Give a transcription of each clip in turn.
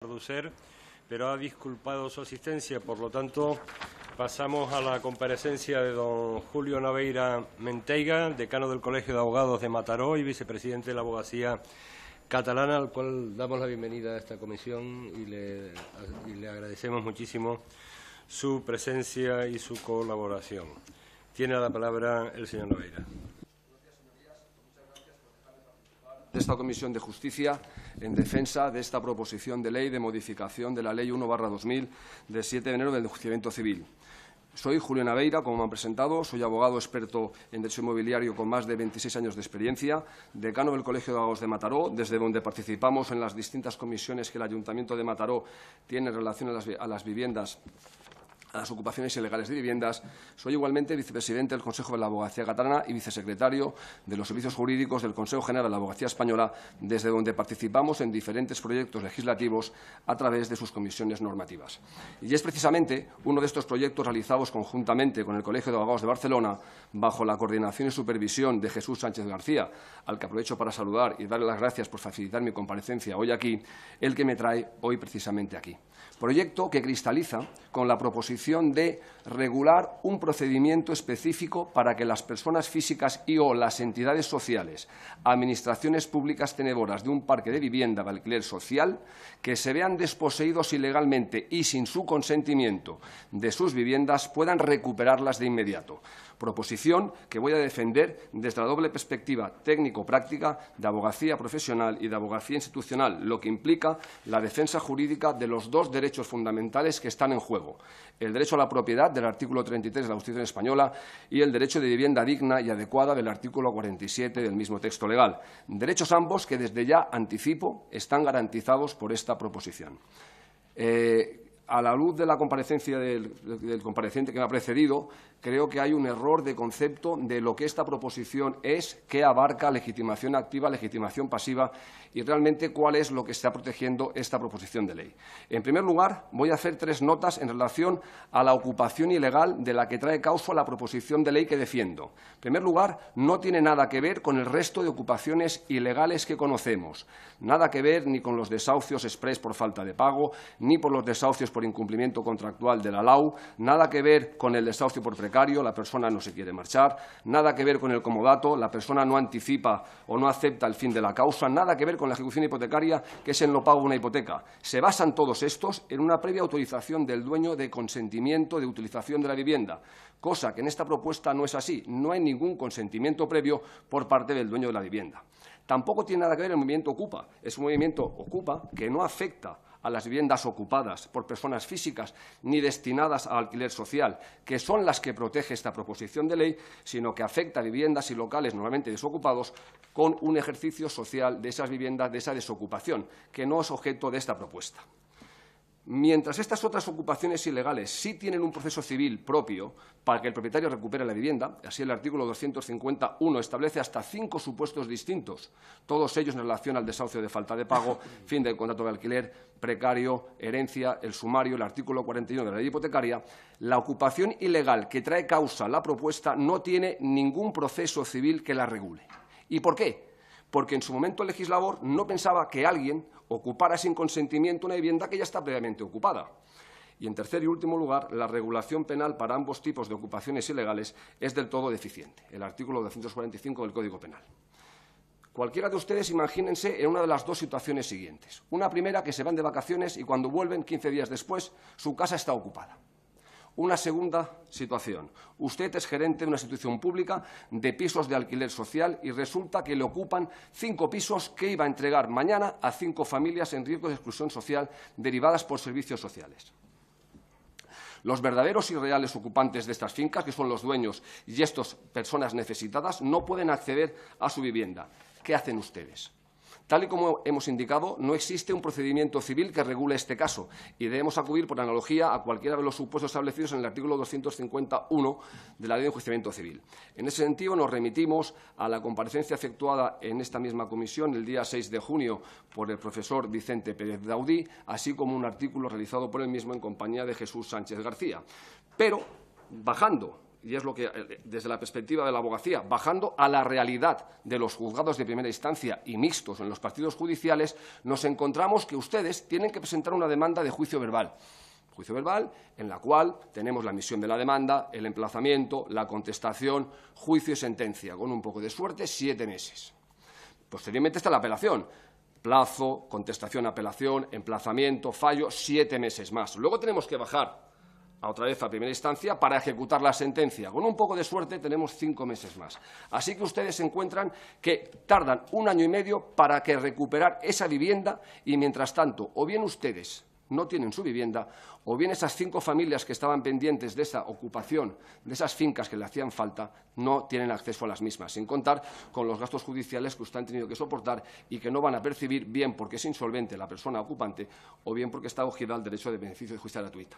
Reducir, pero ha disculpado su asistencia. Por lo tanto, pasamos a la comparecencia de don Julio Naveira Menteiga, decano del Colegio de Abogados de Mataró y vicepresidente de la Abogacía Catalana, al cual damos la bienvenida a esta comisión y le agradecemos muchísimo su presencia y su colaboración. Tiene la palabra el señor Naveira. De esta Comisión de Justicia en defensa de esta proposición de ley de modificación de la Ley 1/2000 de 7 de enero del enjuiciamiento civil. Soy Julio Naveira, como me han presentado, soy abogado experto en derecho inmobiliario con más de 26 años de experiencia, decano del Colegio de Abogados de Mataró, desde donde participamos en las distintas comisiones que el Ayuntamiento de Mataró tiene en relación a las viviendas, a las ocupaciones ilegales de viviendas. Soy igualmente vicepresidente del Consejo de la Abogacía Catalana y vicesecretario de los Servicios Jurídicos del Consejo General de la Abogacía Española, desde donde participamos en diferentes proyectos legislativos a través de sus comisiones normativas. Y es precisamente uno de estos proyectos realizados conjuntamente con el Colegio de Abogados de Barcelona, bajo la coordinación y supervisión de Jesús Sánchez García, al que aprovecho para saludar y darle las gracias por facilitar mi comparecencia hoy aquí, el que me trae hoy precisamente aquí. Proyecto que cristaliza con la proposición de regular un procedimiento específico para que las personas físicas y/o las entidades sociales, administraciones públicas tenedoras de un parque de vivienda de alquiler social, que se vean desposeídos ilegalmente y sin su consentimiento de sus viviendas, puedan recuperarlas de inmediato. Proposición que voy a defender desde la doble perspectiva técnico-práctica de abogacía profesional y de abogacía institucional, lo que implica la defensa jurídica de los dos derechos fundamentales que están en juego: el derecho a la propiedad del artículo 33 de la Constitución española y el derecho de vivienda digna y adecuada del artículo 47 del mismo texto legal. Derechos ambos que, desde ya anticipo, están garantizados por esta proposición. A la luz de la comparecencia del compareciente que me ha precedido, creo que hay un error de concepto de lo que esta proposición es, qué abarca legitimación activa, legitimación pasiva y realmente cuál es lo que está protegiendo esta proposición de ley. En primer lugar, voy a hacer tres notas en relación a la ocupación ilegal de la que trae causa la proposición de ley que defiendo. En primer lugar, no tiene nada que ver con el resto de ocupaciones ilegales que conocemos. Nada que ver ni con los desahucios exprés por falta de pago, ni por los desahucios por incumplimiento contractual de la LAU, nada que ver con el desahucio por precario, la persona no se quiere marchar, nada que ver con el comodato, la persona no anticipa o no acepta el fin de la causa, nada que ver con la ejecución hipotecaria, que es el no pago de una hipoteca. Se basan todos estos en una previa autorización del dueño de consentimiento de utilización de la vivienda, cosa que en esta propuesta no es así. No hay ningún consentimiento previo por parte del dueño de la vivienda. Tampoco tiene nada que ver el movimiento Ocupa. Es un movimiento Ocupa que no afecta a las viviendas ocupadas por personas físicas ni destinadas a alquiler social, que son las que protege esta proposición de ley, sino que afecta a viviendas y locales normalmente desocupados con un ejercicio social de esas viviendas, de esa desocupación, que no es objeto de esta propuesta. Mientras estas otras ocupaciones ilegales sí tienen un proceso civil propio para que el propietario recupere la vivienda, así el artículo 251 establece hasta 5 supuestos distintos, todos ellos en relación al desahucio de falta de pago, fin del contrato de alquiler, precario, herencia, el sumario, el artículo 41 de la ley hipotecaria. La ocupación ilegal que trae causa la propuesta no tiene ningún proceso civil que la regule. ¿Y por qué? Porque en su momento el legislador no pensaba que alguien ocupara sin consentimiento una vivienda que ya está previamente ocupada. Y, en tercer y último lugar, la regulación penal para ambos tipos de ocupaciones ilegales es del todo deficiente, el artículo 245 del Código Penal. Cualquiera de ustedes imagínense en una de las dos situaciones siguientes. Una primera, que se van de vacaciones y cuando vuelven, 15 días después, su casa está ocupada. Una segunda situación. Usted es gerente de una institución pública de pisos de alquiler social y resulta que le ocupan 5 pisos que iba a entregar mañana a 5 familias en riesgo de exclusión social derivadas por servicios sociales. Los verdaderos y reales ocupantes de estas fincas, que son los dueños y estas personas necesitadas, no pueden acceder a su vivienda. ¿Qué hacen ustedes? Tal y como hemos indicado, no existe un procedimiento civil que regule este caso y debemos acudir por analogía a cualquiera de los supuestos establecidos en el artículo 251 de la Ley de Enjuiciamiento Civil. En ese sentido, nos remitimos a la comparecencia efectuada en esta misma comisión el día 6 de junio por el profesor Vicente Pérez Daudí, así como un artículo realizado por él mismo en compañía de Jesús Sánchez García. Pero, bajando y es lo que, desde la perspectiva de la abogacía, bajando a la realidad de los juzgados de primera instancia y mixtos en los partidos judiciales, nos encontramos que ustedes tienen que presentar una demanda de juicio verbal. Juicio verbal en la cual tenemos la emisión de la demanda, el emplazamiento, la contestación, juicio y sentencia. Con un poco de suerte, 7 meses. Posteriormente está la apelación. Plazo, contestación, apelación, emplazamiento, fallo, 7 meses más. Luego tenemos que bajar otra vez a primera instancia para ejecutar la sentencia. Con un poco de suerte tenemos 5 meses más. Así que ustedes se encuentran que tardan 1 año y medio para recuperar esa vivienda y, mientras tanto, o bien ustedes no tienen su vivienda, o bien esas 5 familias que estaban pendientes de esa ocupación, de esas fincas que le hacían falta, no tienen acceso a las mismas, sin contar con los gastos judiciales que usted han tenido que soportar y que no van a percibir, bien porque es insolvente la persona ocupante o bien porque está acogida al derecho de beneficio de justicia gratuita.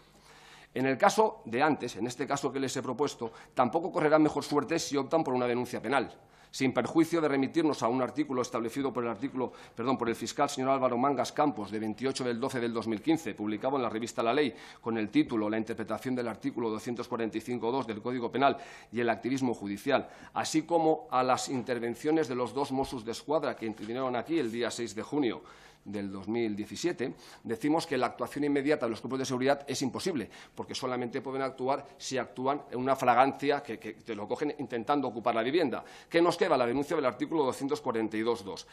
En el caso de antes, en este caso que les he propuesto, tampoco correrán mejor suerte si optan por una denuncia penal, sin perjuicio de remitirnos a un artículo establecido por el fiscal señor Álvaro Mangas Campos, de 28 del 12 del 2015, publicado en la revista La Ley, con el título La interpretación del artículo 245.2 del Código Penal y el activismo judicial, así como a las intervenciones de los 2 Mossos d'Esquadra que intervinieron aquí el día 6 de junio del 2017, decimos que la actuación inmediata de los cuerpos de seguridad es imposible, porque solamente pueden actuar si actúan en una flagrancia que te lo cogen intentando ocupar la vivienda. ¿Qué nos queda? La denuncia del artículo 242.2.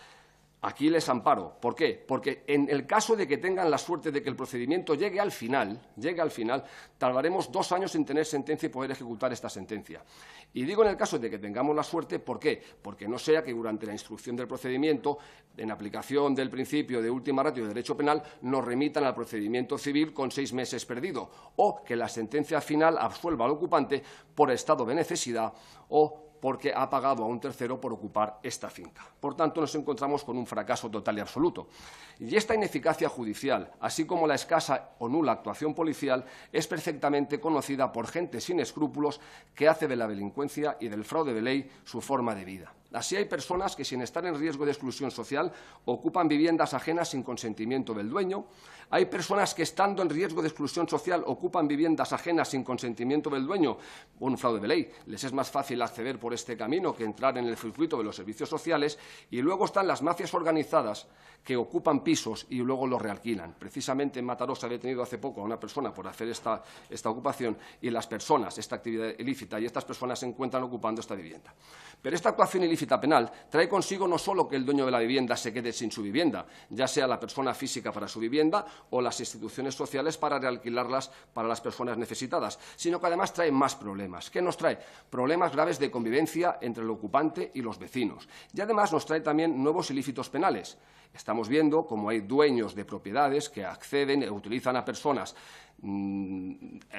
Aquí les amparo. ¿Por qué? Porque en el caso de que tengan la suerte de que el procedimiento llegue al final, tardaremos 2 años en tener sentencia y poder ejecutar esta sentencia. Y digo en el caso de que tengamos la suerte, ¿por qué? Porque no sea que durante la instrucción del procedimiento, en aplicación del principio de última ratio de derecho penal, nos remitan al procedimiento civil con 6 meses perdido, o que la sentencia final absuelva al ocupante por estado de necesidad o porque ha pagado a un tercero por ocupar esta finca. Por tanto, nos encontramos con un fracaso total y absoluto. Y esta ineficacia judicial, así como la escasa o nula actuación policial, es perfectamente conocida por gente sin escrúpulos que hace de la delincuencia y del fraude de ley su forma de vida. Así hay personas que, sin estar en riesgo de exclusión social, ocupan viviendas ajenas sin consentimiento del dueño. Hay personas que, estando en riesgo de exclusión social, ocupan viviendas ajenas sin consentimiento del dueño. Un fraude de ley. Les es más fácil acceder por este camino que entrar en el circuito de los servicios sociales. Y luego están las mafias organizadas que ocupan pisos y luego los realquilan. Precisamente en Mataró se ha detenido hace poco a una persona por hacer esta ocupación, y las personas, esta actividad ilícita, y estas personas se encuentran ocupando esta vivienda. Pero esta actuación ilícita penal trae consigo no solo que el dueño de la vivienda se quede sin su vivienda, ya sea la persona física para su vivienda o las instituciones sociales para realquilarlas para las personas necesitadas, sino que además trae más problemas. ¿Qué nos trae? Problemas graves de convivencia entre el ocupante y los vecinos. Y además nos trae también nuevos ilícitos penales. Estamos viendo cómo hay dueños de propiedades que acceden e utilizan a personas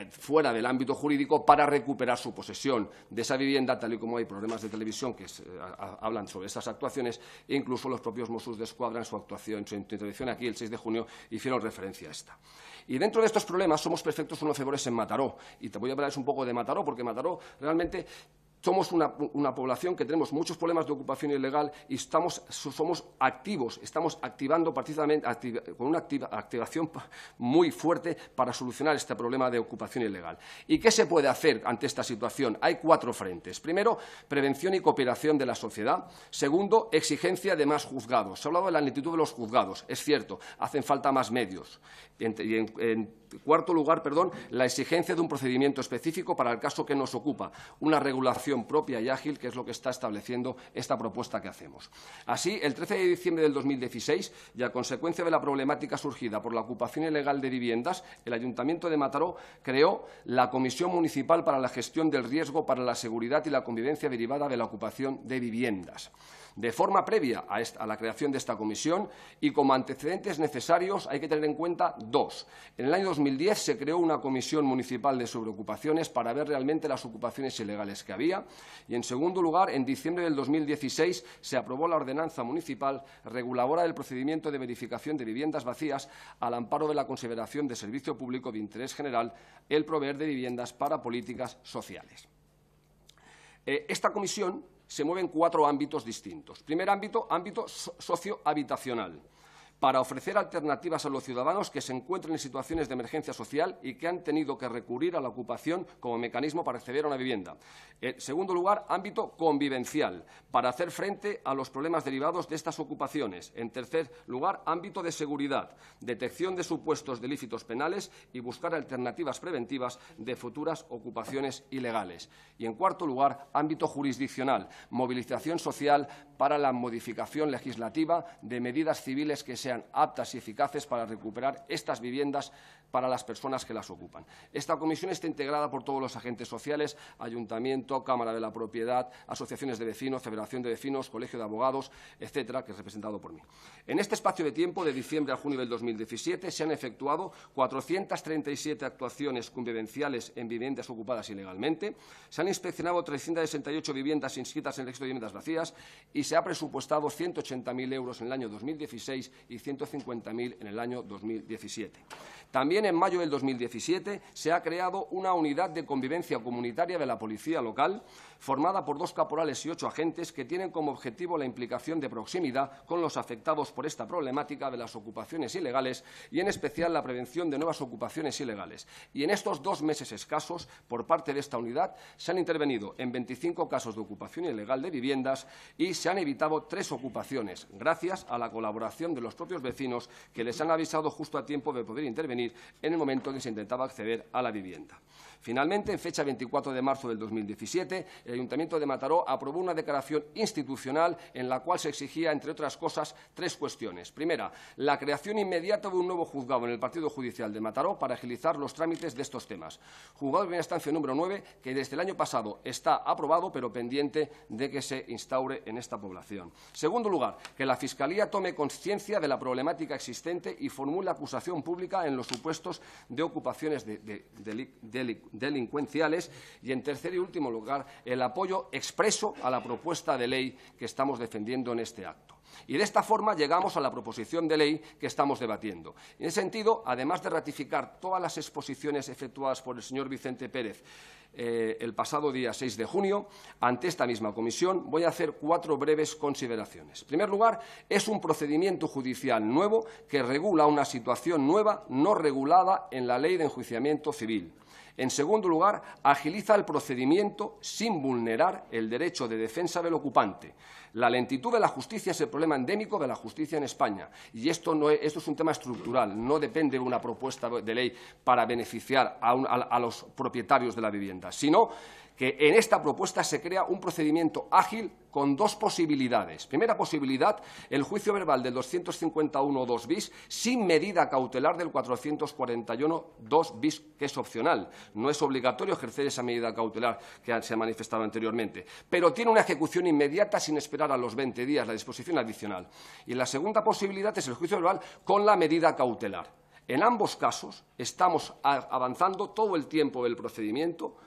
fuera del ámbito jurídico para recuperar su posesión de esa vivienda, tal y como hay programas de televisión que hablan sobre estas actuaciones, e incluso los propios Mossos d'Esquadra en su actuación, en su intervención aquí el 6 de junio, hicieron referencia a esta. Y dentro de estos problemas somos perfectos conocedores en Mataró, y te voy a hablar un poco de Mataró, porque Mataró realmente somos una población que tenemos muchos problemas de ocupación ilegal y somos activos, estamos activando precisamente con una activación muy fuerte para solucionar este problema de ocupación ilegal. ¿Y qué se puede hacer ante esta situación? Hay 4 frentes. Primero, prevención y cooperación de la sociedad. Segundo, exigencia de más juzgados. Se ha hablado de la lentitud de los juzgados. Es cierto, hacen falta más medios. Y en cuarto lugar, la exigencia de un procedimiento específico para el caso que nos ocupa, una regulación propia y ágil, que es lo que está estableciendo esta propuesta que hacemos. Así, el 13 de diciembre del 2016, y a consecuencia de la problemática surgida por la ocupación ilegal de viviendas, el Ayuntamiento de Mataró creó la Comisión Municipal para la Gestión del Riesgo para la Seguridad y la Convivencia derivada de la ocupación de viviendas. De forma previa a la creación de esta comisión y como antecedentes necesarios hay que tener en cuenta 2. En el año 2010 se creó una comisión municipal de sobreocupaciones para ver realmente las ocupaciones ilegales que había, y en segundo lugar, en diciembre del 2016 se aprobó la ordenanza municipal reguladora del procedimiento de verificación de viviendas vacías al amparo de la consideración de servicio público de interés general el proveer de viviendas para políticas sociales. Esta comisión se mueve en 4 ámbitos distintos. Primer ámbito, ámbito sociohabitacional. para ofrecer alternativas a los ciudadanos que se encuentren en situaciones de emergencia social y que han tenido que recurrir a la ocupación como mecanismo para acceder a una vivienda. En segundo lugar, ámbito convivencial, para hacer frente a los problemas derivados de estas ocupaciones. En tercer lugar, ámbito de seguridad, detección de supuestos delitos penales y buscar alternativas preventivas de futuras ocupaciones ilegales. Y, en cuarto lugar, ámbito jurisdiccional, movilización social para la modificación legislativa de medidas civiles que sean aptas y eficaces para recuperar estas viviendas para las personas que las ocupan. Esta comisión está integrada por todos los agentes sociales, Ayuntamiento, Cámara de la Propiedad, asociaciones de vecinos, Federación de Vecinos, Colegio de Abogados, etcétera, que es representado por mí. En este espacio de tiempo, de diciembre a junio del 2017, se han efectuado 437 actuaciones convivenciales en viviendas ocupadas ilegalmente, se han inspeccionado 368 viviendas inscritas en el registro de viviendas vacías y se ha presupuestado 180.000 euros en el año 2016 y 150.000 en el año 2017. También en mayo del 2017 se ha creado una unidad de convivencia comunitaria de la Policía Local, formada por 2 caporales y 8 agentes que tienen como objetivo la implicación de proximidad con los afectados por esta problemática de las ocupaciones ilegales y, en especial, la prevención de nuevas ocupaciones ilegales. Y en estos 2 meses escasos, por parte de esta unidad, se han intervenido en 25 casos de ocupación ilegal de viviendas y se han evitado 3 ocupaciones, gracias a la colaboración de los propios vecinos que les han avisado justo a tiempo de poder intervenir en el momento en que se intentaba acceder a la vivienda. Finalmente, en fecha 24 de marzo del 2017, el Ayuntamiento de Mataró aprobó una declaración institucional en la cual se exigía, entre otras cosas, 3 cuestiones. Primera, la creación inmediata de un nuevo juzgado en el Partido Judicial de Mataró para agilizar los trámites de estos temas. Juzgado de primera instancia número 9, que desde el año pasado está aprobado, pero pendiente de que se instaure en esta población. Segundo lugar, que la Fiscalía tome conciencia de la problemática existente y formule acusación pública en los supuestos de ocupaciones delincuenciales. Y, en tercer y último lugar, el apoyo expreso a la propuesta de ley que estamos defendiendo en este acto. Y de esta forma llegamos a la proposición de ley que estamos debatiendo. En ese sentido, además de ratificar todas las exposiciones efectuadas por el señor Vicente Pérez el pasado día 6 de junio, ante esta misma comisión, voy a hacer 4 breves consideraciones. En primer lugar, es un procedimiento judicial nuevo que regula una situación nueva no regulada en la Ley de Enjuiciamiento Civil. En segundo lugar, agiliza el procedimiento sin vulnerar el derecho de defensa del ocupante. La lentitud de la justicia es el problema endémico de la justicia en España. Y esto es un tema estructural, no depende de una propuesta de ley para beneficiar a los propietarios de la vivienda, sino que en esta propuesta se crea un procedimiento ágil con 2 posibilidades. Primera posibilidad, el juicio verbal del 251.2 bis sin medida cautelar del 441.2 bis, que es opcional. No es obligatorio ejercer esa medida cautelar que se ha manifestado anteriormente, pero tiene una ejecución inmediata sin esperar a los 20 días, la disposición adicional. Y la segunda posibilidad es el juicio verbal con la medida cautelar. En ambos casos estamos avanzando todo el tiempo del procedimiento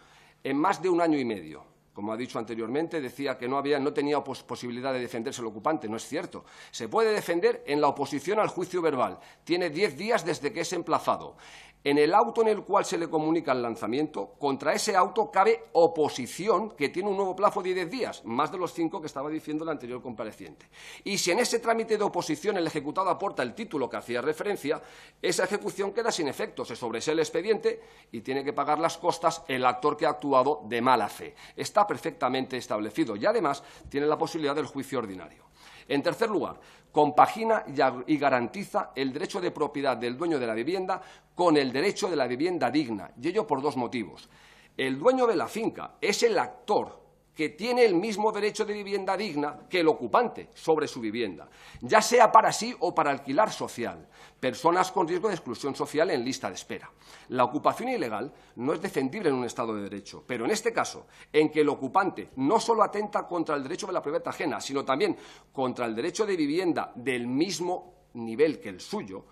en más de 1 año y medio. Como ha dicho anteriormente, decía que no tenía posibilidad de defenderse el ocupante. No es cierto. Se puede defender en la oposición al juicio verbal. Tiene 10 días desde que es emplazado. En el auto en el cual se le comunica el lanzamiento, contra ese auto cabe oposición, que tiene un nuevo plazo de 10 días, más de los 5 que estaba diciendo el anterior compareciente. Y si en ese trámite de oposición el ejecutado aporta el título que hacía referencia, esa ejecución queda sin efecto, se sobresee el expediente y tiene que pagar las costas el actor que ha actuado de mala fe. Está perfectamente establecido y, además, tiene la posibilidad del juicio ordinario. En tercer lugar, compagina y garantiza el derecho de propiedad del dueño de la vivienda con el derecho de la vivienda digna, y ello por 2 motivos. El dueño de la finca es el actor que tiene el mismo derecho de vivienda digna que el ocupante sobre su vivienda, ya sea para sí o para alquilar social, personas con riesgo de exclusión social en lista de espera. La ocupación ilegal no es defendible en un Estado de Derecho, pero en este caso, en que el ocupante no solo atenta contra el derecho de la propiedad ajena, sino también contra el derecho de vivienda del mismo nivel que el suyo,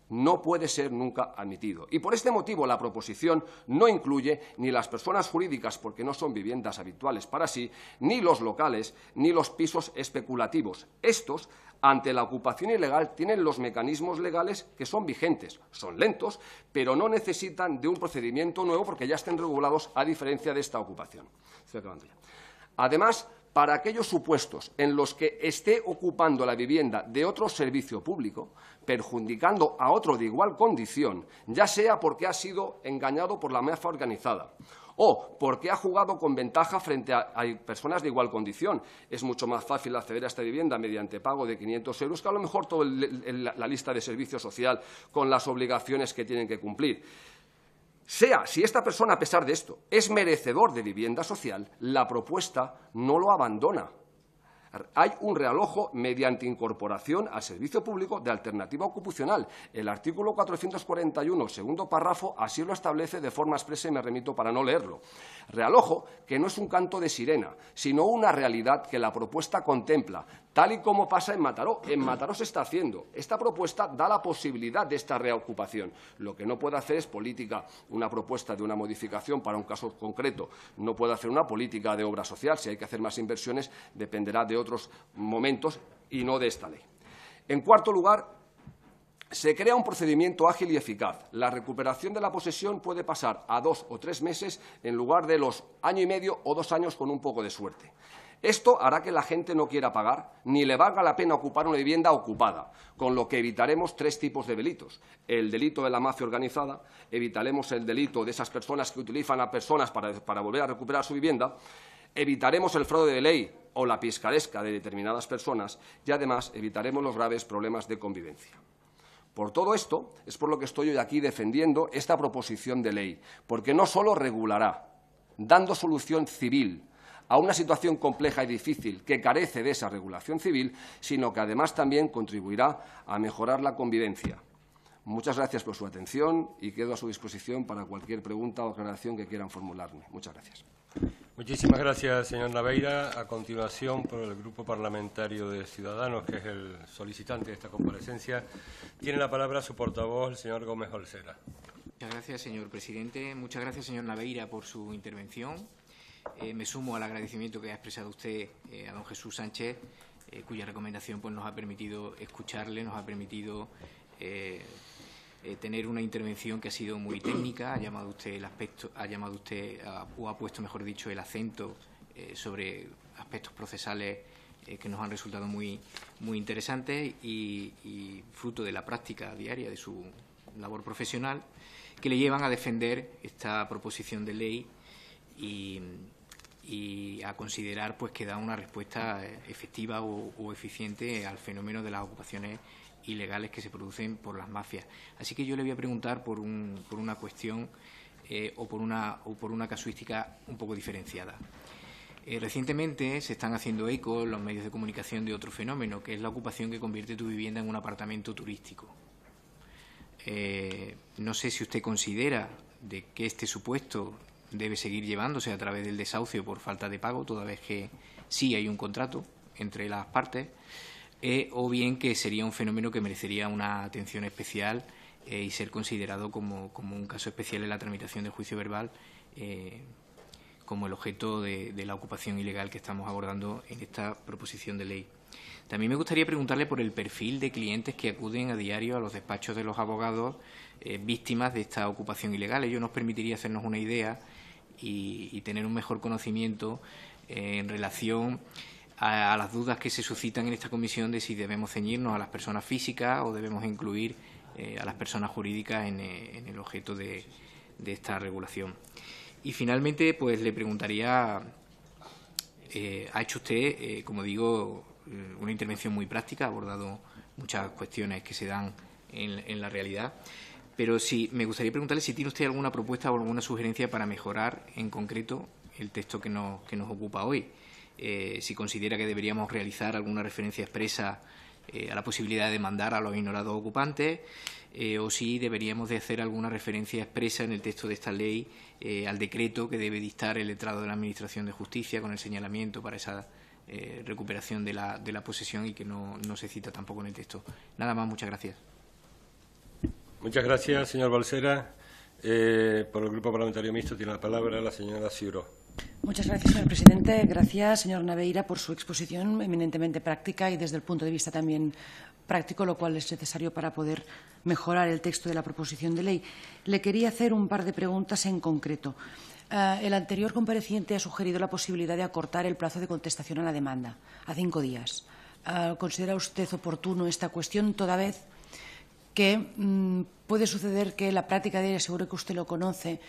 no puede ser nunca admitido. Y por este motivo la proposición no incluye ni las personas jurídicas, porque no son viviendas habituales para sí, ni los locales, ni los pisos especulativos. Estos, ante la ocupación ilegal, tienen los mecanismos legales que son vigentes. Son lentos, pero no necesitan de un procedimiento nuevo porque ya estén regulados, a diferencia de esta ocupación. Estoy acabando ya. Además, para aquellos supuestos en los que esté ocupando la vivienda de otro servicio público, perjudicando a otro de igual condición, ya sea porque ha sido engañado por la mafia organizada o porque ha jugado con ventaja frente a personas de igual condición. Es mucho más fácil acceder a esta vivienda mediante pago de 500 euros que a lo mejor toda la lista de servicio social con las obligaciones que tienen que cumplir. Si esta persona, a pesar de esto, es merecedor de vivienda social, la propuesta no lo abandona. Hay un realojo mediante incorporación al servicio público de alternativa ocupacional. El artículo 441, segundo párrafo, así lo establece de forma expresa y me remito para no leerlo. Realojo que no es un canto de sirena, sino una realidad que la propuesta contempla, tal y como pasa en Mataró. En Mataró se está haciendo. Esta propuesta da la posibilidad de esta reocupación. Lo que no puede hacer es política, una propuesta de una modificación para un caso concreto. No puede hacer una política de obra social. Si hay que hacer más inversiones, dependerá de otros momentos y no de esta ley. En cuarto lugar, se crea un procedimiento ágil y eficaz. La recuperación de la posesión puede pasar a 2 o 3 meses en lugar de los año y medio o 2 años con un poco de suerte. Esto hará que la gente no quiera pagar ni le valga la pena ocupar una vivienda ocupada, con lo que evitaremos 3 tipos de delitos. El delito de la mafia organizada, evitaremos el delito de esas personas que utilizan a personas para volver a recuperar su vivienda, evitaremos el fraude de ley o la picaresca de determinadas personas y, además, evitaremos los graves problemas de convivencia. Por todo esto, es por lo que estoy hoy aquí defendiendo esta proposición de ley, porque no solo regulará, dando solución civil a una situación compleja y difícil que carece de esa regulación civil, sino que además también contribuirá a mejorar la convivencia. Muchas gracias por su atención y quedo a su disposición para cualquier pregunta o aclaración que quieran formularme. Muchas gracias. Muchísimas gracias, señor Naveira. A continuación, por el Grupo Parlamentario de Ciudadanos, que es el solicitante de esta comparecencia, tiene la palabra su portavoz, el señor Gómez Holsera. Muchas gracias, señor presidente. Muchas gracias, señor Naveira, por su intervención. Me sumo al agradecimiento que ha expresado usted a don Jesús Sánchez, cuya recomendación pues, nos ha permitido escucharle, nos ha permitido tener una intervención que ha sido muy técnica. Ha llamado usted el aspecto, o ha puesto, mejor dicho, el acento sobre aspectos procesales que nos han resultado muy interesantes y fruto de la práctica diaria de su labor profesional, que le llevan a defender esta proposición de ley y a considerar pues que da una respuesta efectiva o eficiente al fenómeno de las ocupaciones ilegales que se producen por las mafias. Así que yo le voy a preguntar por una cuestión o por una casuística un poco diferenciada. Recientemente se están haciendo eco en los medios de comunicación de otro fenómeno, que es la ocupación que convierte tu vivienda en un apartamento turístico. No sé si usted considera de que este supuesto debe seguir llevándose a través del desahucio por falta de pago, toda vez que sí hay un contrato entre las partes, o bien que sería un fenómeno que merecería una atención especial y ser considerado como un caso especial en la tramitación del juicio verbal, como el objeto de la ocupación ilegal que estamos abordando en esta proposición de ley. También me gustaría preguntarle por el perfil de clientes que acuden a diario a los despachos de los abogados víctimas de esta ocupación ilegal. Ello nos permitiría hacernos una idea y tener un mejor conocimiento en relación a las dudas que se suscitan en esta comisión de si debemos ceñirnos a las personas físicas o debemos incluir a las personas jurídicas en el objeto de esta regulación. Y finalmente, pues le preguntaría, ha hecho usted, como digo, una intervención muy práctica, ha abordado muchas cuestiones que se dan en la realidad, pero sí, me gustaría preguntarle si tiene usted alguna propuesta o alguna sugerencia para mejorar en concreto el texto que nos ocupa hoy. Si considera que deberíamos realizar alguna referencia expresa a la posibilidad de demandar a los ignorados ocupantes, o si deberíamos de hacer alguna referencia expresa en el texto de esta ley al decreto que debe dictar el letrado de la Administración de Justicia con el señalamiento para esa recuperación de la posesión y que no se cita tampoco en el texto. Nada más, muchas gracias. Muchas gracias, señor Balsera. Por el Grupo Parlamentario Mixto tiene la palabra la señora Ciuró. Muchas gracias, señor presidente. Gracias, señor Naveira, por su exposición eminentemente práctica y desde el punto de vista también práctico, lo cual es necesario para poder mejorar el texto de la proposición de ley. Le quería hacer un par de preguntas en concreto. El anterior compareciente ha sugerido la posibilidad de acortar el plazo de contestación a la demanda a 5 días. ¿Considera usted oportuno esta cuestión, toda vez que puede suceder que la práctica diaria, seguro que usted lo conoce,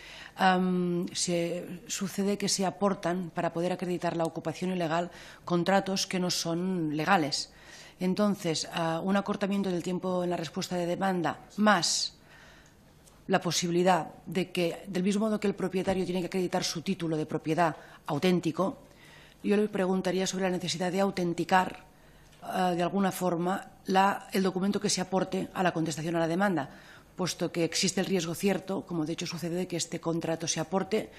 sucede que se aportan para poder acreditar la ocupación ilegal contratos que no son legales? Entonces, un acortamiento del tiempo en la respuesta de demanda más la posibilidad de que, del mismo modo que el propietario tiene que acreditar su título de propiedad auténtico, yo le preguntaría sobre la necesidad de autenticar de alguna forma el documento que se aporte a la contestación a la demanda, puesto que existe el riesgo cierto, como de hecho sucede, de que este contrato se aporte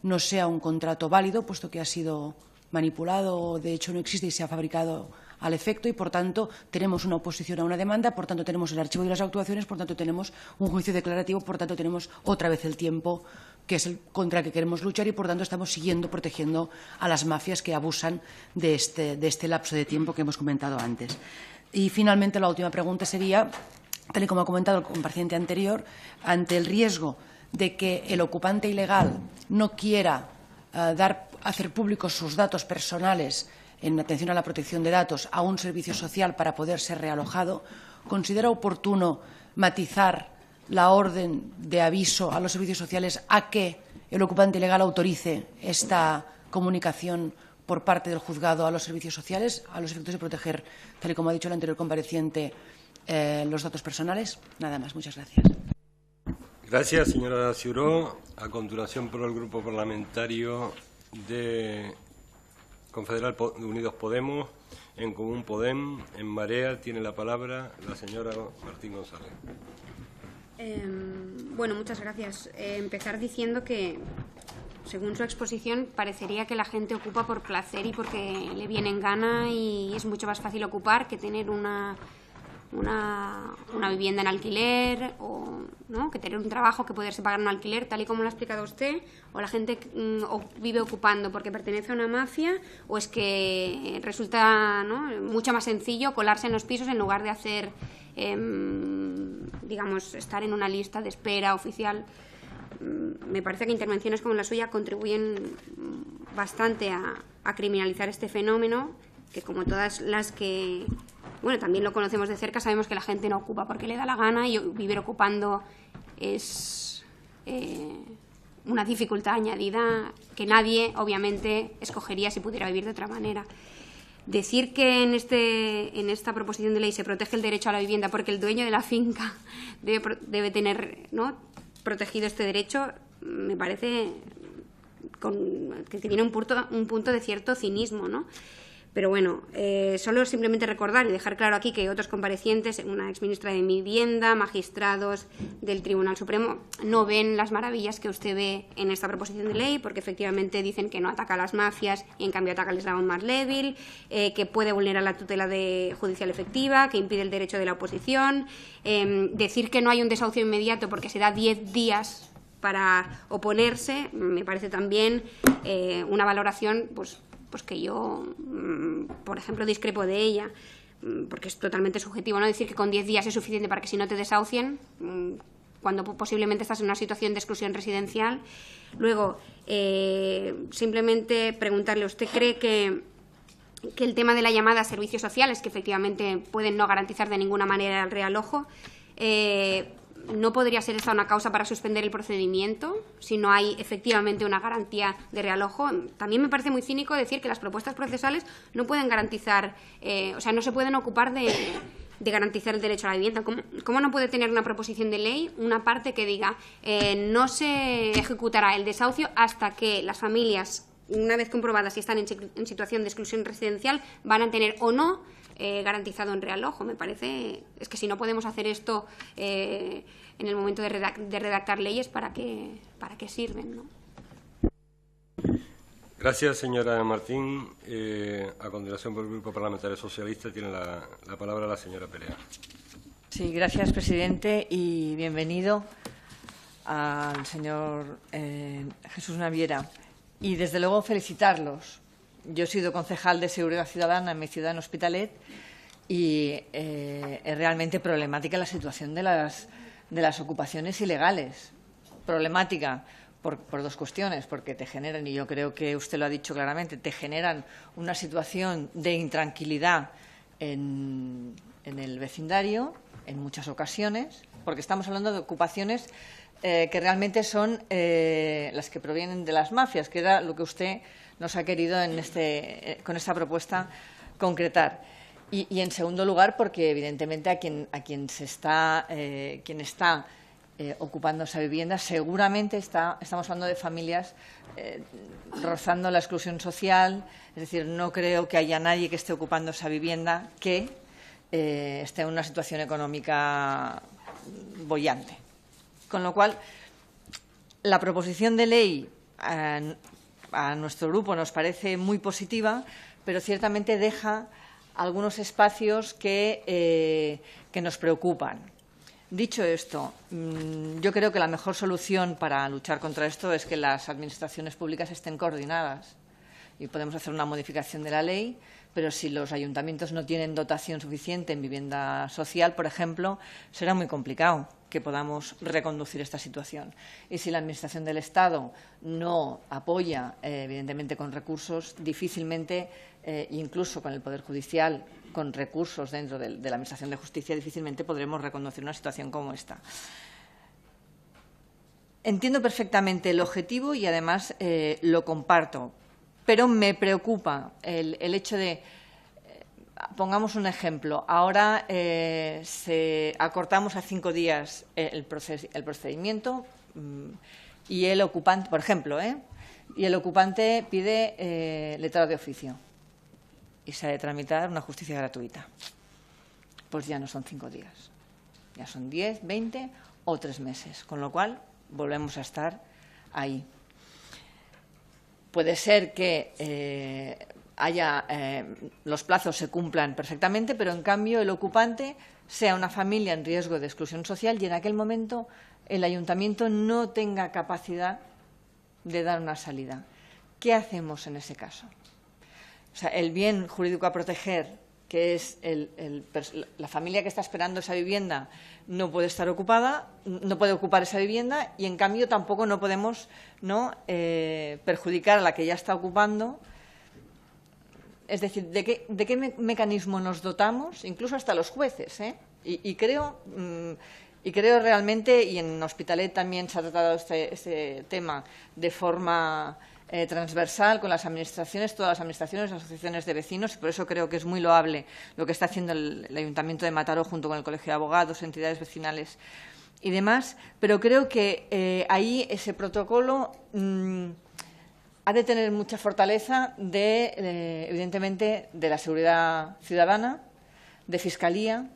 no sea un contrato válido, puesto que ha sido manipulado o de hecho no existe y se ha fabricado al efecto, y por tanto tenemos una oposición a una demanda, por tanto tenemos el archivo de las actuaciones, por tanto tenemos un juicio declarativo, por tanto tenemos otra vez el tiempo que es el contra el que queremos luchar, y por tanto estamos protegiendo a las mafias que abusan de este lapso de tiempo que hemos comentado antes. Y finalmente la última pregunta sería, tal y como ha comentado el compareciente anterior, ante el riesgo de que el ocupante ilegal no quiera hacer públicos sus datos personales en atención a la protección de datos a un servicio social para poder ser realojado, ¿considera oportuno matizar la orden de aviso a los servicios sociales a que el ocupante ilegal autorice esta comunicación por parte del juzgado a los servicios sociales, a los efectos de proteger, tal y como ha dicho el anterior compareciente, los datos personales? Nada más. Muchas gracias. Gracias, señora Ciuró. A continuación, por el Grupo Parlamentario de Confederal Unidos Podemos, En Común Podem, En Marea, tiene la palabra la señora Martín González. Bueno, muchas gracias. Empezar diciendo que, según su exposición, parecería que la gente ocupa por placer y porque le viene en gana, y es mucho más fácil ocupar que tener una vivienda en alquiler, o ¿no?, que tener un trabajo que poderse pagar un alquiler, tal y como lo ha explicado usted. O la gente vive ocupando porque pertenece a una mafia, o es que resulta, ¿no?, mucho más sencillo colarse en los pisos en lugar de hacer, digamos, estar en una lista de espera oficial. Me parece que intervenciones como la suya contribuyen bastante a criminalizar este fenómeno, que, como todas las que, bueno, también lo conocemos de cerca, sabemos que la gente no ocupa porque le da la gana, y vivir ocupando es una dificultad añadida que nadie, obviamente, escogería si pudiera vivir de otra manera. Decir que en esta proposición de ley se protege el derecho a la vivienda porque el dueño de la finca debe tener, ¿no?, protegido este derecho, me parece que tiene un punto de cierto cinismo, ¿no? Pero bueno, solo simplemente recordar y dejar claro aquí que otros comparecientes, una exministra de Vivienda, magistrados del Tribunal Supremo, no ven las maravillas que usted ve en esta proposición de ley, porque efectivamente dicen que no ataca a las mafias y en cambio ataca al eslabón más débil, que puede vulnerar la tutela judicial efectiva, que impide el derecho de la oposición, decir que no hay un desahucio inmediato porque se da 10 días para oponerse, me parece también una valoración pues que yo, por ejemplo, discrepo de ella, porque es totalmente subjetivo, ¿no? Decir que con 10 días es suficiente para que si no te desahucien, cuando posiblemente estás en una situación de exclusión residencial. Luego, simplemente preguntarle, ¿usted cree que el tema de la llamada a servicios sociales, que efectivamente pueden no garantizar de ninguna manera el realojo, no podría ser esta una causa para suspender el procedimiento si no hay efectivamente una garantía de realojo? También me parece muy cínico decir que las propuestas procesales no pueden garantizar, o sea, no se pueden ocupar de garantizar el derecho a la vivienda. ¿Cómo no puede tener una proposición de ley una parte que diga no se ejecutará el desahucio hasta que las familias, una vez comprobadas si están en situación de exclusión residencial, van a tener o no garantizado en realojo? Me parece, es que si no podemos hacer esto en el momento de redactar leyes, ¿para qué sirven, no? Gracias, señora Martín. A continuación, por el Grupo Parlamentario Socialista, tiene la palabra la señora Perea. Sí, gracias, presidente, y bienvenido al señor Jesús Naviera. y desde luego felicitarlos. Yo he sido concejal de Seguridad Ciudadana en mi ciudad, en Hospitalet, y es realmente problemática la situación de las ocupaciones ilegales. Problemática por dos cuestiones, porque te generan, y yo creo que usted lo ha dicho claramente, te generan una situación de intranquilidad en el vecindario, en muchas ocasiones, porque estamos hablando de ocupaciones que realmente son las que provienen de las mafias, que era lo que usted nos ha querido con esta propuesta concretar. Y en segundo lugar, porque evidentemente quien está ocupando esa vivienda seguramente estamos hablando de familias rozando la exclusión social, es decir, no creo que haya nadie que esté ocupando esa vivienda que esté en una situación económica boyante. Con lo cual, la proposición de ley a nuestro grupo nos parece muy positiva, pero ciertamente deja algunos espacios que nos preocupan. Dicho esto, yo creo que la mejor solución para luchar contra esto es que las administraciones públicas estén coordinadas y podemos hacer una modificación de la ley, pero si los ayuntamientos no tienen dotación suficiente en vivienda social, por ejemplo, será muy complicado que podamos reconducir esta situación. Y si la Administración del Estado no apoya, evidentemente con recursos, difícilmente, incluso con el Poder Judicial, con recursos dentro de la Administración de Justicia, difícilmente podremos reconducir una situación como esta. Entiendo perfectamente el objetivo y, además, lo comparto, pero me preocupa el hecho de… Pongamos un ejemplo. Ahora acortamos a 5 días el procedimiento y el ocupante, por ejemplo, y el ocupante pide letrado de oficio y se ha de tramitar una justicia gratuita. Pues ya no son 5 días, ya son 10, 20 o 3 meses, con lo cual volvemos a estar ahí. Puede ser que los plazos se cumplan perfectamente, pero en cambio el ocupante sea una familia en riesgo de exclusión social y en aquel momento el ayuntamiento no tenga capacidad de dar una salida. ¿Qué hacemos en ese caso? O sea, el bien jurídico a proteger, que es la familia que está esperando esa vivienda, no puede estar ocupada, no puede ocupar esa vivienda y en cambio tampoco no podemos perjudicar a la que ya está ocupando. Es decir, ¿de qué mecanismo nos dotamos? Incluso hasta los jueces. Y creo realmente, y en Hospitalet también se ha tratado este tema de forma transversal con las administraciones, todas las administraciones, las asociaciones de vecinos, y por eso creo que es muy loable lo que está haciendo el Ayuntamiento de Mataró junto con el Colegio de Abogados, entidades vecinales y demás, pero creo que ahí ese protocolo ha de tener mucha fortaleza evidentemente, de la seguridad ciudadana, de Fiscalía,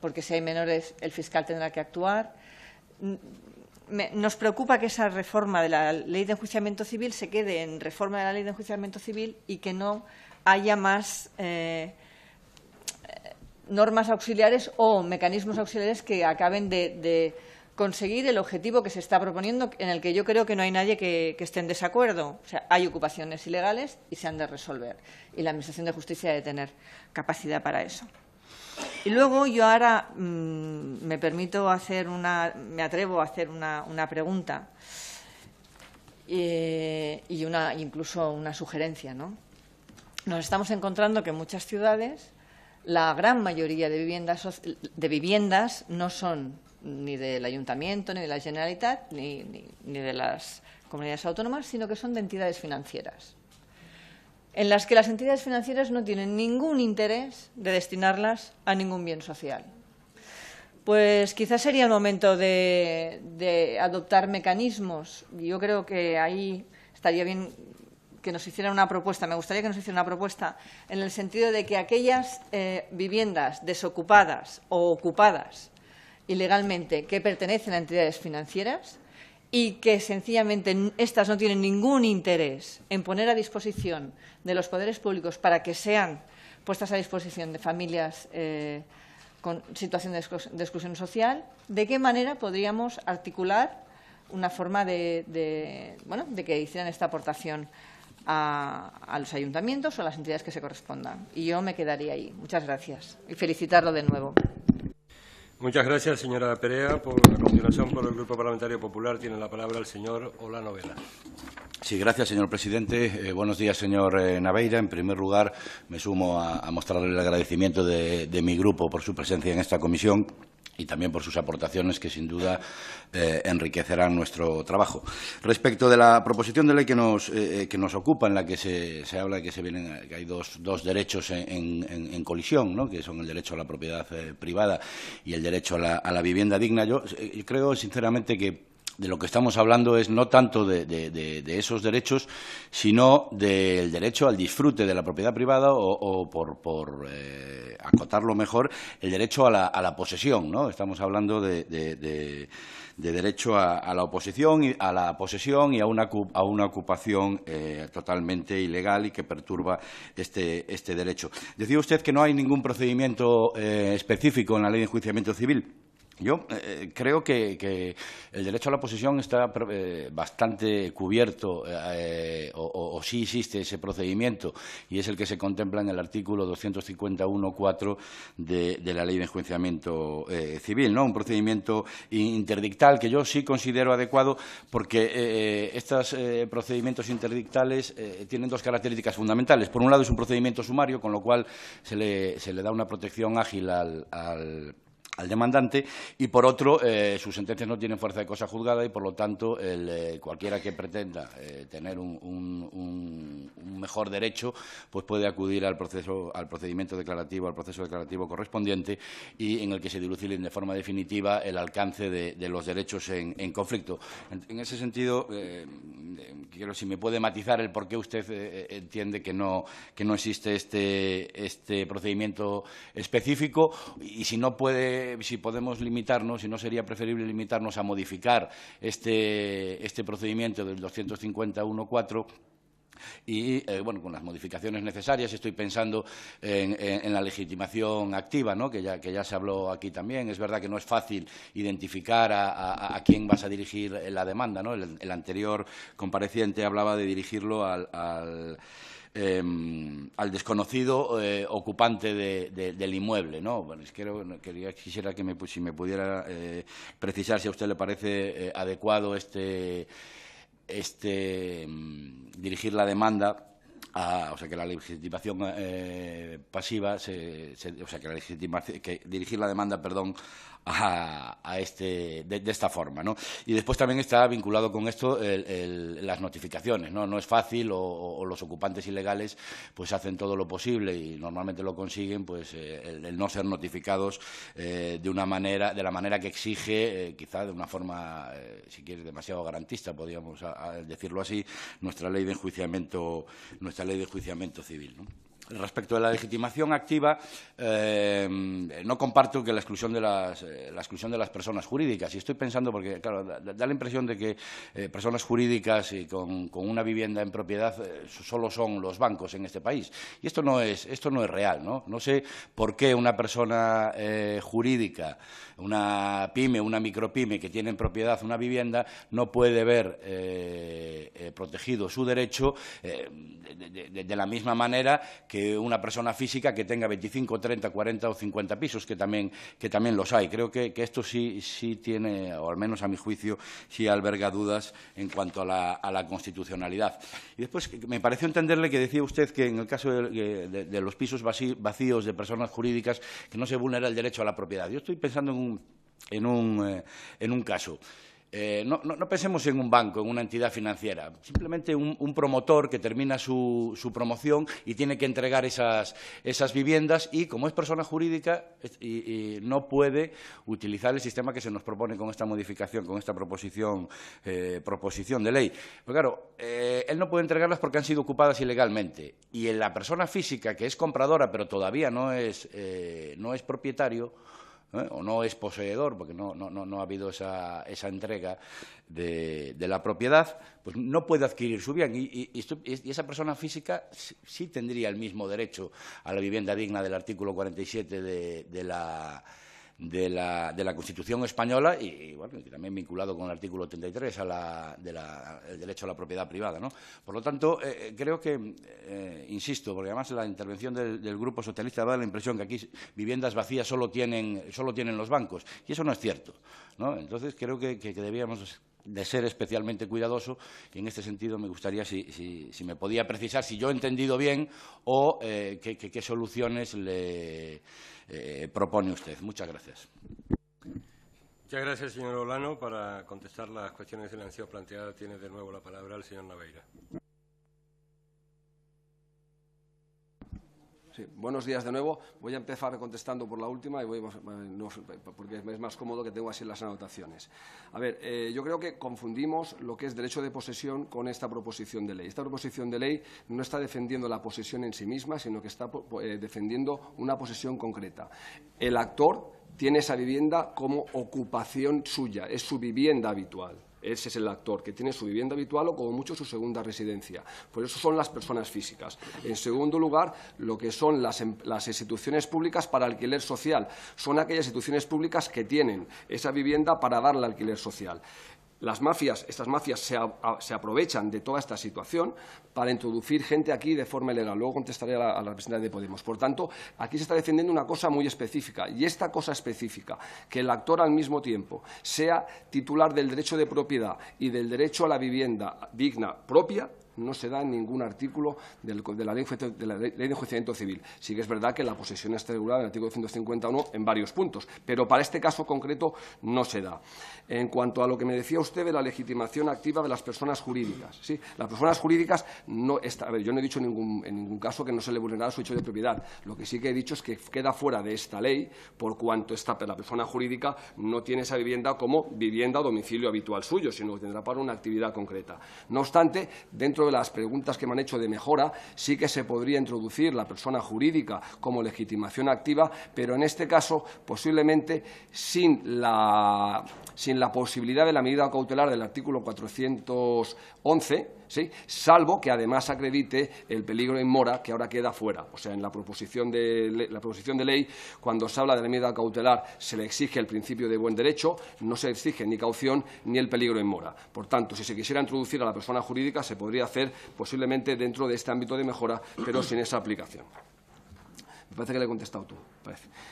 porque si hay menores el fiscal tendrá que actuar. Nos preocupa que esa reforma de la Ley de Enjuiciamiento Civil se quede en reforma de la Ley de Enjuiciamiento Civil y que no haya más normas auxiliares o mecanismos auxiliares que acaben de conseguir el objetivo que se está proponiendo, en el que yo creo que no hay nadie que esté en desacuerdo. O sea, hay ocupaciones ilegales y se han de resolver. Y la Administración de Justicia debe tener capacidad para eso. Y luego yo ahora me atrevo a hacer una pregunta y incluso una sugerencia, ¿no? Nos estamos encontrando que en muchas ciudades la gran mayoría de viviendas no son ni del Ayuntamiento, ni de la Generalitat, ni de las comunidades autónomas, sino que son de entidades financieras, en las que las entidades financieras no tienen ningún interés de destinarlas a ningún bien social. Pues quizás sería el momento de adoptar mecanismos. Yo creo que ahí estaría bien que nos hiciera una propuesta, me gustaría que nos hiciera una propuesta en el sentido de que aquellas viviendas desocupadas o ocupadas ilegalmente que pertenecen a entidades financieras y que sencillamente estas no tienen ningún interés en poner a disposición de los poderes públicos para que sean puestas a disposición de familias con situación de exclusión social, ¿de qué manera podríamos articular una forma de que hicieran esta aportación a los ayuntamientos o a las entidades que se correspondan. Y yo me quedaría ahí. Muchas gracias. Y felicitarlo de nuevo. Muchas gracias, señora Perea. A continuación, por el Grupo Parlamentario Popular, tiene la palabra el señor Olano Vela. Sí, gracias, señor presidente. Buenos días, señor Naveira. En primer lugar, me sumo a mostrarle el agradecimiento de mi grupo por su presencia en esta comisión y también por sus aportaciones que, sin duda, enriquecerán nuestro trabajo. Respecto de la proposición de ley que nos ocupa, en la que se habla de que hay dos derechos en colisión, ¿no?, que son el derecho a la propiedad privada y el derecho a la vivienda digna, yo creo, sinceramente, que de lo que estamos hablando es no tanto de esos derechos, sino del derecho al disfrute de la propiedad privada o por acotarlo mejor, el derecho a la posesión, ¿no? Estamos hablando de derecho a la posesión y a una ocupación totalmente ilegal y que perturba este derecho. Decía usted que no hay ningún procedimiento específico en la Ley de Enjuiciamiento Civil. Yo creo que el derecho a la posesión está bastante cubierto o sí existe ese procedimiento y es el que se contempla en el artículo 251.4 de la Ley de Enjuiciamiento Civil, ¿no? Un procedimiento interdictal que yo sí considero adecuado porque estos procedimientos interdictales tienen dos características fundamentales. Por un lado, es un procedimiento sumario, con lo cual se le da una protección ágil al demandante, y por otro, sus sentencias no tienen fuerza de cosa juzgada y, por lo tanto, cualquiera que pretenda tener un mejor derecho, pues puede acudir al procedimiento declarativo, al proceso declarativo correspondiente, y en el que se dilucide de forma definitiva el alcance de los derechos en conflicto. En ese sentido, quiero, si me puede matizar el por qué usted entiende que no existe este procedimiento específico, y si no puede, si podemos limitarnos, si no sería preferible limitarnos a modificar este procedimiento del 251.4 y, bueno, con las modificaciones necesarias. Estoy pensando en la legitimación activa, ¿no?, que ya se habló aquí también. Es verdad que no es fácil identificar a quién vas a dirigir la demanda, ¿no? El anterior compareciente hablaba de dirigirlo al desconocido ocupante del inmueble, ¿no? Bueno, quisiera que si me pudiera precisar si a usted le parece adecuado dirigir la demanda o sea, que la legitimación pasiva, que dirigir la demanda, perdón, de esta forma, ¿no? Y después también está vinculado con esto las notificaciones, ¿no? No es fácil, o los ocupantes ilegales pues hacen todo lo posible y normalmente lo consiguen, pues el no ser notificados de la manera que exige, quizá de una forma, si quieres, demasiado garantista, podríamos decirlo así, nuestra ley de enjuiciamiento civil, ¿no? Respecto de la legitimación activa, no comparto que la exclusión de las personas jurídicas. Y estoy pensando, porque, claro, da la impresión de que personas jurídicas y con una vivienda en propiedad solo son los bancos en este país. Y esto no es real, ¿no? No sé por qué una persona jurídica, una pyme, una micropyme que tiene en propiedad una vivienda, no puede ver protegido su derecho de la misma manera que una persona física que tenga 25, 30, 40 o 50 pisos, que también los hay. Creo que esto sí tiene, o al menos a mi juicio, sí alberga dudas en cuanto a la constitucionalidad. Y después me pareció entenderle que decía usted que en el caso de los pisos vacíos de personas jurídicas, que no se vulnera el derecho a la propiedad. Yo estoy pensando en un caso. No pensemos en un banco, en una entidad financiera, simplemente un promotor que termina su promoción y tiene que entregar esas viviendas y, como es persona jurídica, y no puede utilizar el sistema que se nos propone con esta modificación, con esta proposición de ley. Pero claro, él no puede entregarlas porque han sido ocupadas ilegalmente, y en la persona física que es compradora pero todavía no es propietario, o no es poseedor, porque no ha habido esa entrega de la propiedad, pues no puede adquirir su bien. Y esa persona física sí tendría el mismo derecho a la vivienda digna del artículo 47 de de la Constitución española y bueno, también vinculado con el artículo 83 el derecho a la propiedad privada, ¿no? Por lo tanto, creo que, insisto, porque además la intervención del Grupo Socialista da la impresión que aquí viviendas vacías solo tienen los bancos, y eso no es cierto, ¿no? Entonces, creo que debíamos de ser especialmente cuidadoso, y en este sentido me gustaría si me podía precisar si yo he entendido bien o qué soluciones le propone usted. Muchas gracias. Muchas gracias, señor Olano. Para contestar las cuestiones que le han sido planteadas, tiene de nuevo la palabra el señor Naveira. Sí, buenos días de nuevo. Voy a empezar contestando por la última porque es más cómodo que tengo así las anotaciones. A ver, yo creo que confundimos lo que es derecho de posesión con esta proposición de ley. Esta proposición de ley no está defendiendo la posesión en sí misma, sino que está defendiendo una posesión concreta. El actor tiene esa vivienda como ocupación suya, es su vivienda habitual. Ese es el actor, que tiene su vivienda habitual o, como mucho, su segunda residencia. Por eso son las personas físicas. En segundo lugar, lo que son las instituciones públicas para alquiler social. Son aquellas instituciones públicas que tienen esa vivienda para darle alquiler social. Estas mafias se aprovechan de toda esta situación para introducir gente aquí de forma ilegal. Luego contestaré a la representante de Podemos. Por tanto, aquí se está defendiendo una cosa muy específica. Y esta cosa específica, que el actor al mismo tiempo sea titular del derecho de propiedad y del derecho a la vivienda digna propia, no se da en ningún artículo de la ley de enjuiciamiento civil. Sí que es verdad que la posesión está regulada en el artículo 151 en varios puntos, pero para este caso concreto no se da. En cuanto a lo que me decía usted de la legitimación activa de las personas jurídicas, sí, las personas jurídicas no está. A ver, yo no he dicho en ningún caso que no se le vulnerara su derecho de propiedad. Lo que sí que he dicho es que queda fuera de esta ley por cuanto la persona jurídica no tiene esa vivienda como vivienda o domicilio habitual suyo, sino que tendrá para una actividad concreta. No obstante, dentro de las preguntas que me han hecho de mejora, sí que se podría introducir la persona jurídica como legitimación activa, pero en este caso posiblemente sin la posibilidad de la medida cautelar del artículo 411, ¿sí?, salvo que además acredite el peligro in mora, que ahora queda fuera. O sea, en la proposición de ley, cuando se habla de la medida cautelar, se le exige el principio de buen derecho, no se exige ni caución ni el peligro in mora. Por tanto, si se quisiera introducir a la persona jurídica, se podría hacer posiblemente dentro de este ámbito de mejora, pero sin esa aplicación. Me parece que le he contestado tú.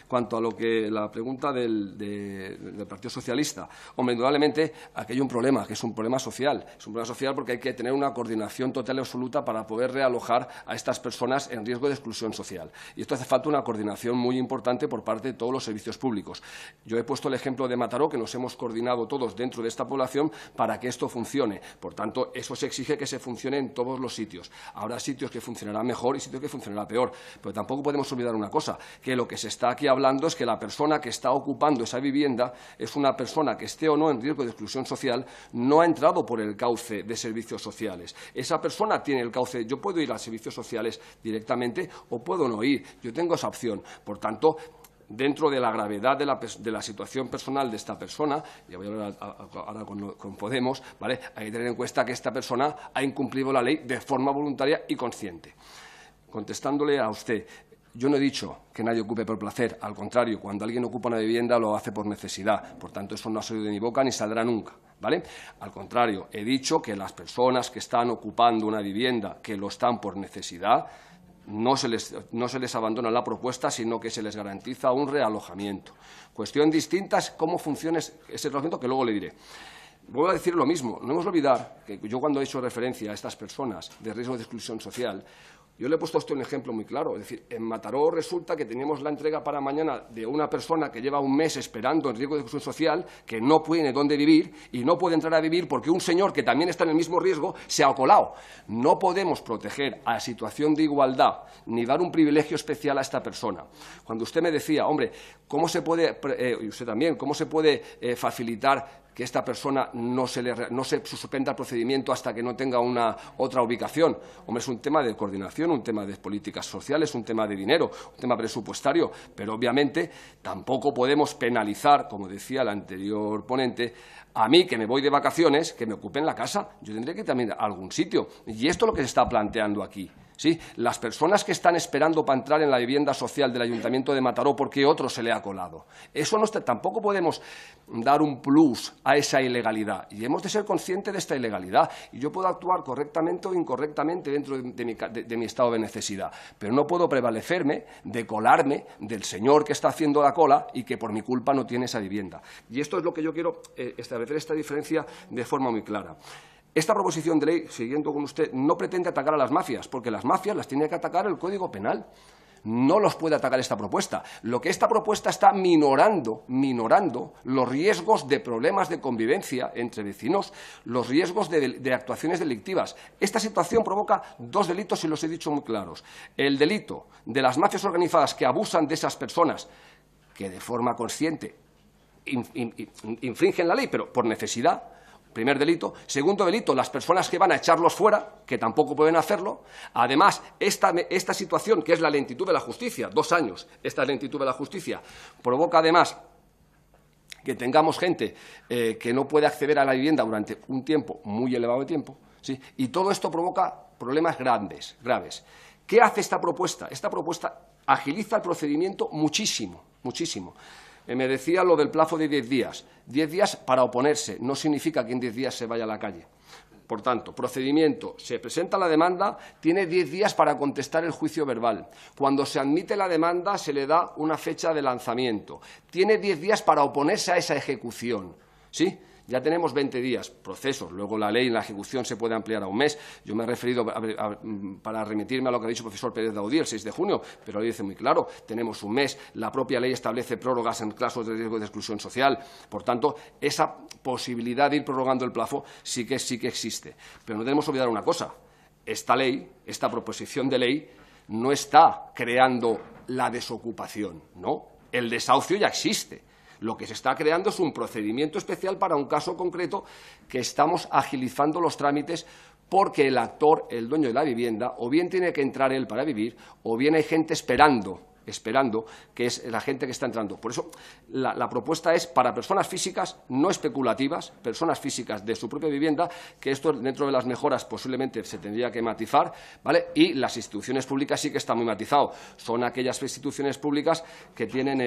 Cuanto a la pregunta del Partido Socialista, hombre, indudablemente aquí hay un problema, que es un problema social. Es un problema social porque hay que tener una coordinación total y absoluta para poder realojar a estas personas en riesgo de exclusión social. Y esto hace falta una coordinación muy importante por parte de todos los servicios públicos. Yo he puesto el ejemplo de Mataró, que nos hemos coordinado todos dentro de esta población para que esto funcione. Por tanto, eso se exige que se funcione en todos los sitios. Habrá sitios que funcionarán mejor y sitios que funcionarán peor. Pero tampoco podemos olvidar una cosa, que lo que se está aquí hablando es que la persona que está ocupando esa vivienda es una persona que, esté o no en riesgo de exclusión social, no ha entrado por el cauce de servicios sociales. Esa persona tiene el cauce. Yo puedo ir a servicios sociales directamente o puedo no ir. Yo tengo esa opción. Por tanto, dentro de la gravedad de la situación personal de esta persona, y voy a hablar ahora con Podemos, ¿vale?, hay que tener en cuenta que esta persona ha incumplido la ley de forma voluntaria y consciente. Contestándole a usted, yo no he dicho que nadie ocupe por placer. Al contrario, cuando alguien ocupa una vivienda lo hace por necesidad. Por tanto, eso no ha salido de mi boca ni saldrá nunca, ¿vale? Al contrario, he dicho que las personas que están ocupando una vivienda, que lo están por necesidad, no se les abandona la propuesta, sino que se les garantiza un realojamiento. Cuestión distinta es cómo funciona ese realojamiento, que luego le diré. Voy a decir lo mismo. No hemos de olvidar que yo, cuando he hecho referencia a estas personas de riesgo de exclusión social, yo le he puesto a usted un ejemplo muy claro. Es decir, en Mataró resulta que teníamos la entrega para mañana de una persona que lleva un mes esperando en riesgo de exclusión social, que no tiene dónde vivir y no puede entrar a vivir porque un señor que también está en el mismo riesgo se ha colado. No podemos proteger a situación de igualdad ni dar un privilegio especial a esta persona. Cuando usted me decía, hombre, ¿cómo se puede, y usted también, cómo se puede facilitar que esta persona no se suspenda el procedimiento hasta que no tenga otra ubicación? Hombre, es un tema de coordinación, un tema de políticas sociales, un tema de dinero, un tema presupuestario, pero obviamente tampoco podemos penalizar, como decía el anterior ponente, a mí, que me voy de vacaciones, que me ocupen la casa. Yo tendré que ir también a algún sitio. Y esto es lo que se está planteando aquí. ¿sí? Las personas que están esperando para entrar en la vivienda social del Ayuntamiento de Mataró porque otro se le ha colado. Eso tampoco podemos dar un plus a esa ilegalidad y hemos de ser conscientes de esta ilegalidad. Y yo puedo actuar correctamente o incorrectamente dentro de mi estado de necesidad, pero no puedo prevalecerme de colarme del señor que está haciendo la cola y que por mi culpa no tiene esa vivienda. Y esto es lo que yo quiero establecer esta diferencia de forma muy clara. Esta proposición de ley, siguiendo con usted, no pretende atacar a las mafias, porque las mafias las tiene que atacar el Código Penal. No los puede atacar esta propuesta. Lo que esta propuesta está minorando los riesgos de problemas de convivencia entre vecinos, los riesgos de actuaciones delictivas. Esta situación provoca dos delitos y los he dicho muy claros. El delito de las mafias organizadas que abusan de esas personas, que de forma consciente infringen la ley, pero por necesidad. Primer delito. Segundo delito, las personas que van a echarlos fuera, que tampoco pueden hacerlo. Además, esta situación, que es la lentitud de la justicia, 2 años, esta lentitud de la justicia, provoca además que tengamos gente que no puede acceder a la vivienda durante un tiempo muy elevado de tiempo, ¿sí? Y todo esto provoca problemas graves. ¿Qué hace esta propuesta? Esta propuesta agiliza el procedimiento muchísimo. Me decía lo del plazo de 10 días. 10 días para oponerse. No significa que en 10 días se vaya a la calle. Por tanto, procedimiento. Se presenta la demanda, tiene 10 días para contestar el juicio verbal. Cuando se admite la demanda, se le da una fecha de lanzamiento. Tiene 10 días para oponerse a esa ejecución. ¿Sí? Ya tenemos 20 días, procesos. Luego la ley en la ejecución se puede ampliar a un mes. Yo me he referido para remitirme a lo que ha dicho el profesor Pérez Daudí el 6 de junio, pero lo dice muy claro. Tenemos un mes. La propia ley establece prórrogas en casos de riesgo de exclusión social. Por tanto, esa posibilidad de ir prorrogando el plazo sí que existe. Pero no debemos olvidar una cosa. Esta ley, esta proposición de ley, no está creando la desocupación, ¿no? El desahucio ya existe. Lo que se está creando es un procedimiento especial para un caso concreto que estamos agilizando los trámites porque el actor, el dueño de la vivienda, o bien tiene que entrar él para vivir, o bien hay gente esperando, que es la gente que está entrando. Por eso la propuesta es para personas físicas no especulativas, personas físicas de su propia vivienda, que esto dentro de las mejoras posiblemente se tendría que matizar, ¿vale? Y las instituciones públicas sí que está muy matizado. Son aquellas instituciones públicas que tienen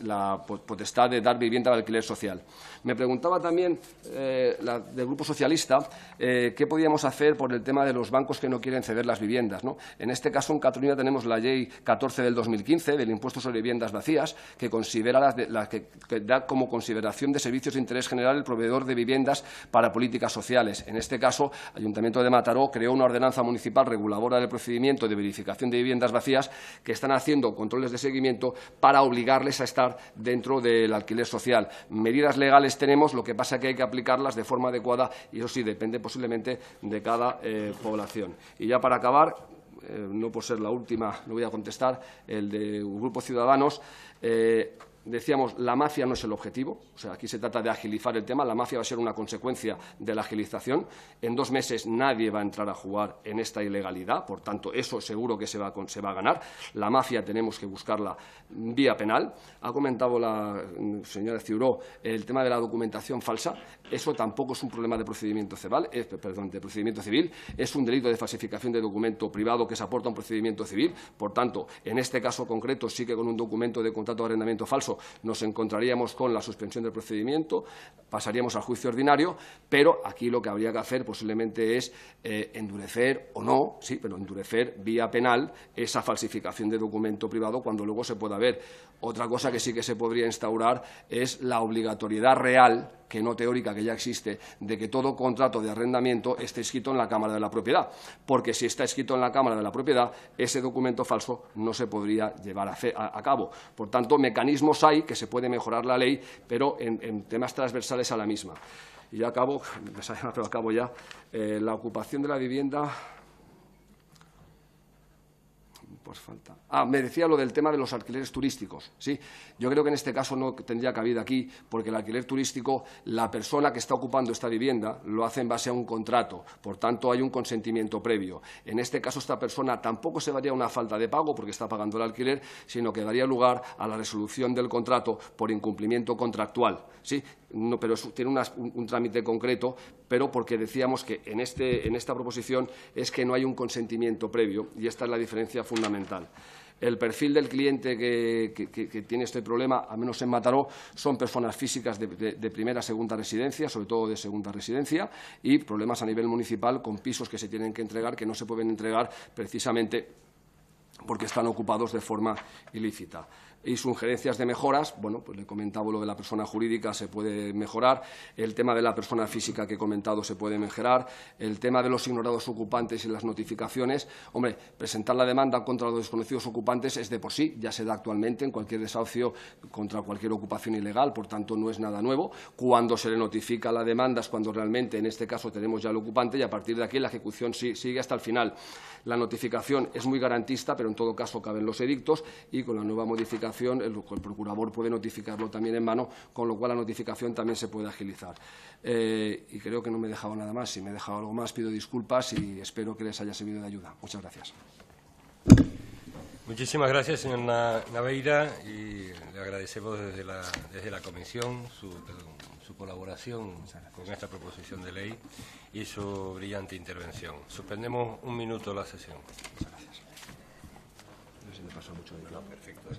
la potestad de dar vivienda de alquiler social. Me preguntaba también del Grupo Socialista qué podíamos hacer por el tema de los bancos que no quieren ceder las viviendas, ¿no? En este caso, en Cataluña tenemos la Ley 14 del 2015 del impuesto sobre viviendas vacías que considera que da como consideración de servicios de interés general el proveedor de viviendas para políticas sociales. En este caso, el Ayuntamiento de Mataró creó una ordenanza municipal reguladora del procedimiento de verificación de viviendas vacías que están haciendo controles de seguimiento para obligarles a estar dentro del alquiler social. Medidas legales tenemos, lo que pasa es que hay que aplicarlas de forma adecuada y eso sí depende posiblemente de cada población. Y ya para acabar, no por ser la última, no voy a contestar, el de Grupo Ciudadanos. Decíamos, la mafia no es el objetivo, o sea, aquí se trata de agilizar el tema, la mafia va a ser una consecuencia de la agilización. En 2 meses nadie va a entrar a jugar en esta ilegalidad, por tanto, eso seguro que se va a ganar. La mafia tenemos que buscarla vía penal. Ha comentado la señora Ciuró el tema de la documentación falsa. Eso tampoco es un problema de procedimiento civil, es un delito de falsificación de documento privado que se aporta a un procedimiento civil. Por tanto, en este caso concreto sí que con un documento de contrato de arrendamiento falso nos encontraríamos con la suspensión del procedimiento, pasaríamos al juicio ordinario, pero aquí lo que habría que hacer posiblemente es endurecer o no, sí, pero endurecer vía penal esa falsificación de documento privado cuando luego se pueda ver. Otra cosa que sí que se podría instaurar es la obligatoriedad real, que no teórica, que ya existe, de que todo contrato de arrendamiento esté escrito en la Cámara de la Propiedad, porque si está escrito en la Cámara de la Propiedad, ese documento falso no se podría llevar a cabo. Por tanto, mecanismos hay que se puede mejorar la ley, pero en temas transversales a la misma. Y ya acabo, pero acabo ya. La ocupación de la vivienda. Pues falta. Me decía lo del tema de los alquileres turísticos. Sí, yo creo que en este caso no tendría cabida aquí, porque el alquiler turístico, la persona que está ocupando esta vivienda lo hace en base a un contrato, por tanto hay un consentimiento previo. En este caso esta persona tampoco se daría una falta de pago porque está pagando el alquiler, sino que daría lugar a la resolución del contrato por incumplimiento contractual. ¿Sí? no, pero tiene un trámite concreto, pero porque decíamos que en esta proposición es que no hay un consentimiento previo, y esta es la diferencia fundamental. El perfil del cliente que tiene este problema, al menos en Mataró, son personas físicas de primera, segunda residencia, sobre todo de segunda residencia, y problemas a nivel municipal con pisos que se tienen que entregar, que no se pueden entregar precisamente porque están ocupados de forma ilícita. Y sugerencias de mejoras, bueno, pues le he comentado lo de la persona jurídica, se puede mejorar, el tema de la persona física que he comentado se puede mejorar, el tema de los ignorados ocupantes y las notificaciones. Hombre, presentar la demanda contra los desconocidos ocupantes es de por sí, ya se da actualmente en cualquier desahucio contra cualquier ocupación ilegal, por tanto no es nada nuevo. Cuando se le notifica la demanda es cuando realmente, en este caso, tenemos ya el ocupante y a partir de aquí la ejecución sigue hasta el final. La notificación es muy garantista, pero en todo caso caben los edictos y con la nueva modificación el procurador puede notificarlo también en mano, con lo cual la notificación también se puede agilizar. Y creo que no me he dejado nada más. Si me he dejado algo más, pido disculpas y espero que les haya servido de ayuda. Muchas gracias. Muchísimas gracias, señor Naveira, y le agradecemos desde la Comisión su colaboración con esta proposición de ley y su brillante intervención. Suspendemos un minuto la sesión. Muchas gracias. No se me pasó mucho de nada. Perfecto.